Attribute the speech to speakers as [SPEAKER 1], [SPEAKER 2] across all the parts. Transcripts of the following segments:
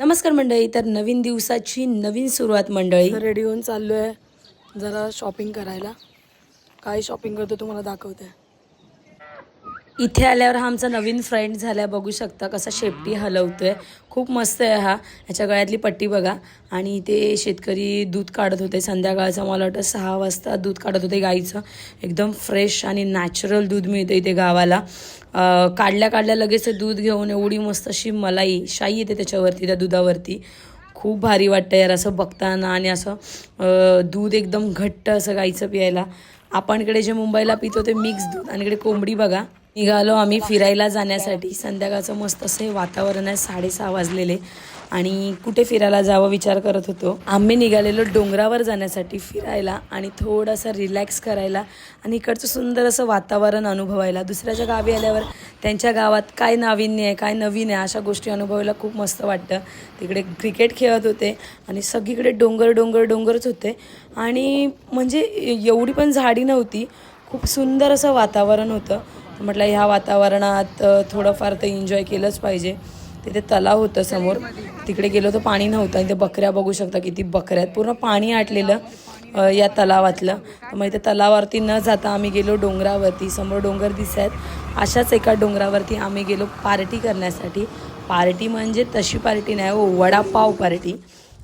[SPEAKER 1] नमस्कार मंडळी. तर नवीन दिवसाची नवीन सुरुवात मंडळी.
[SPEAKER 2] रेडी होऊन चाललो आहे जरा शॉपिंग करायला. काय शॉपिंग करतो तुम्हाला दाखवते.
[SPEAKER 1] इथे आल्यावर हा आमचा नवीन फ्रेंड झाला. बघू शकता कसा शेपटी हलवतोय. खूप मस्त आहे हा. ह्याच्या गळ्यातली पट्टी बघा. आणि इथे शेतकरी दूध काढत होते. संध्याकाळचं मला वाटतं 6 वाजता दूध काढत होते गाईचं. एकदम फ्रेश आणि नॅचरल दूध मिळतं इथे गावाला. काढल्या लगेच ते दूध घेऊन एवढी मस्त अशी मलाई शाई येते त्याच्यावरती, त्या दुधावरती. खूप भारी वाटतं यार असं बघताना. आणि असं दूध एकदम घट्ट असं गाईचं प्यायला. आपण इकडे जे मुंबईला पितो ते मिक्स दूध. आणि इकडे कोंबडी बघा. निघालो आम्ही फिरायला जाण्यासाठी. संध्याकाळचं मस्त असं हे वातावरण आहे. 6:30 वाजलेले आणि कुठे फिरायला जावं विचार करत होतो. आम्ही निघालेलो डोंगरावर जाण्यासाठी फिरायला आणि थोडंसं रिलॅक्स करायला आणि इकडचं सुंदर असं वातावरण अनुभवायला. दुसऱ्याच्या गावी आल्यावर त्यांच्या गावात काय नाविन्य आहे, काय नवीन आहे, अशा गोष्टी अनुभवायला खूप मस्त वाटतं. तिकडे क्रिकेट खेळत होते आणि सगळीकडे डोंगरच होते. आणि म्हणजे एवढी पण झाडी नव्हती. खूप सुंदर असं वातावरण होतं. म्हटलं ह्या वातावरणात थोडंफार तर एन्जॉय केलंच पाहिजे. तिथे तलाव होतं समोर. तिकडे गेलो तर पाणी नव्हतं. आणि ते बकऱ्या बघू शकता किती बकऱ्या आहेत. पूर्ण पाणी आटलेलं या तलावातलं. तर मग इथे तलावावरती न जाता आम्ही गेलो डोंगरावरती. समोर डोंगर दिसत आहेत. अशाच एका डोंगरावरती आम्ही गेलो पार्टी करण्यासाठी. पार्टी म्हणजे तशी पार्टी नाही हो, वडापाव पार्टी.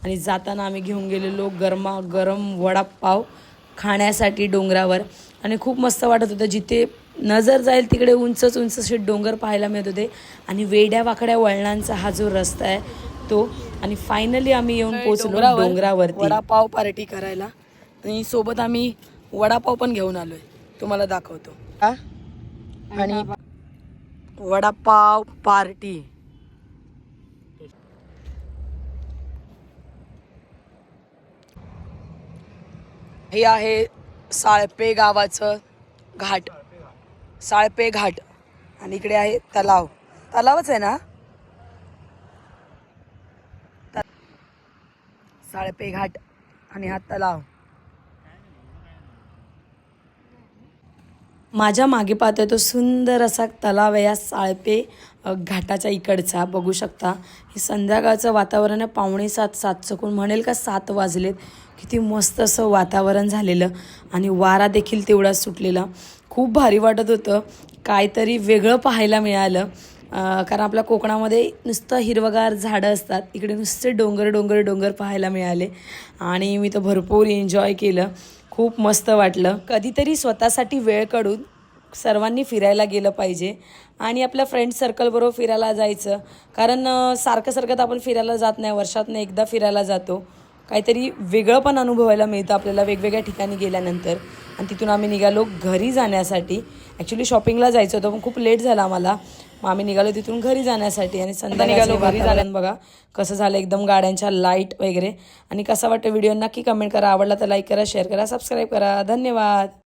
[SPEAKER 1] आणि जाताना आम्ही घेऊन गेलेलो गरमागरम वडापाव खाण्यासाठी डोंगरावर. आणि खूप मस्त वाटत होतं. जिथे नजर जाईल तिकडे उंच असे डोंगर पाहायला मिळत होते. आणि वेड्या वाकड्या वळणांचा हा जो रस्ता आहे तो. आणि फायनली आम्ही येऊन पोहोचलो डोंगरावरती
[SPEAKER 2] वडापाव पार्टी करायला. आणि सोबत आम्ही वडापाव पण घेऊन आलोय, तुम्हाला दाखवतो. आणि वडापाव पार्टी. हे आहे साळपे गावाचं घाट, साळपे घाट. आणि इकडे आहे तलावच आहे ना, साळपे घाट. आणि हा तलाव.
[SPEAKER 1] माझ्या मागे पाहतोय तो सुंदर असा तलाव आहे या साळपे घाटाच्या इकडचा. बघू शकता हे संध्याकाळचं वातावरण आहे. 6:45 7 चकून म्हणेल का 7 वाजलेत. किती मस्त असं वातावरण झालेलं. आणि वारा देखील तेवढाच सुटलेला. खूप भारी वाटत होतं. काहीतरी वेगळं पाहायला मिळालं. कारण आपल्या कोकणामध्ये नुसतं हिरवगार झाडं असतात. इकडे नुसते डोंगर पाहायला मिळाले. आणि मी तर भरपूर एन्जॉय केलं. खूप मस्त वाटलं. कधीतरी स्वतःसाठी वेळ काढून सर्वांनी फिरायला गेलं पाहिजे. आणि आपल्या फ्रेंड सर्कलबरोबर फिरायला जायचं. कारण सारखं तर आपण फिरायला जात नाही. वर्षातनं एकदा फिरायला जातो. काहीतरी वेगळं पण अनुभवायला मिळतं आपल्याला वेगवेगळ्या ठिकाणी गेल्यानंतर. आणि तिथून आम्ही निघालो घरी जाण्यासाठी. ॲक्च्युली शॉपिंगला जायचं होतं पण खूप लेट झाला आम्हाला. मग आम्ही निघालो तिथून घरी जाण्यासाठी. आणि निघालो घरी जाण्यानं बघा कसं झालं एकदम गाड्यांच्या लाईट वगैरे. आणि कसा वाटतं व्हिडिओ नक्की कमेंट करा. आवडला तर लाईक करा, शेअर करा, सबस्क्राईब करा. धन्यवाद.